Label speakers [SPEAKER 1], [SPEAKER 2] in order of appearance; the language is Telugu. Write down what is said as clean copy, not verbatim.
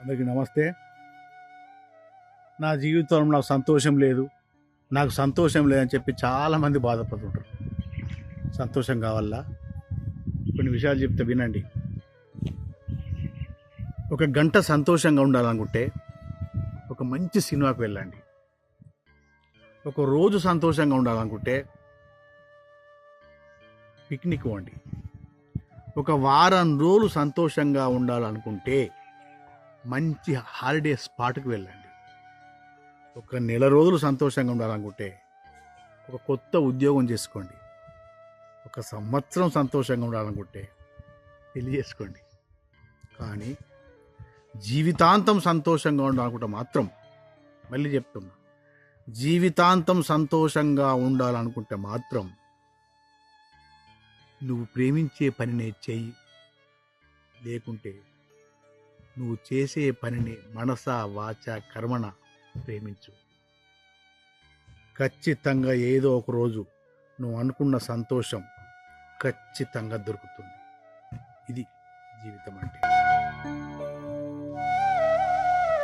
[SPEAKER 1] అందరికీ నమస్తే. నా జీవితంలో నాకు సంతోషం లేదని చెప్పి చాలామంది బాధపడుతుంటారు. సంతోషం కావాలా? కొన్ని విషయాలు చెప్తే వినండి. ఒక గంట సంతోషంగా ఉండాలనుకుంటే ఒక మంచి సినిమాకి వెళ్ళండి. ఒక రోజు సంతోషంగా ఉండాలనుకుంటే పిక్నిక్ పోండి. ఒక వారం రోజులు సంతోషంగా ఉండాలనుకుంటే మంచి హాలిడే స్పాట్కి వెళ్ళండి. ఒక నెల రోజులు సంతోషంగా ఉండాలనుకుంటే ఒక కొత్త ఉద్యోగం చేసుకోండి. ఒక సంవత్సరం సంతోషంగా ఉండాలనుకుంటే పెళ్లి చేసుకోండి. కానీ జీవితాంతం సంతోషంగా ఉండాలనుకుంటే మాత్రం, మళ్ళీ చెప్తున్నా, జీవితాంతం సంతోషంగా ఉండాలనుకుంటే మాత్రం నువ్వు ప్రేమించే పనినే చెయ్యి. లేకుంటే నువ్వు చేసే పనిని మనస వాచ కర్మణ ప్రేమించు. ఖచ్చితంగా ఏదో ఒక రోజు నువ్వు అనుకున్న సంతోషం ఖచ్చితంగా దొరుకుతుంది. ఇది జీవితం అంటే.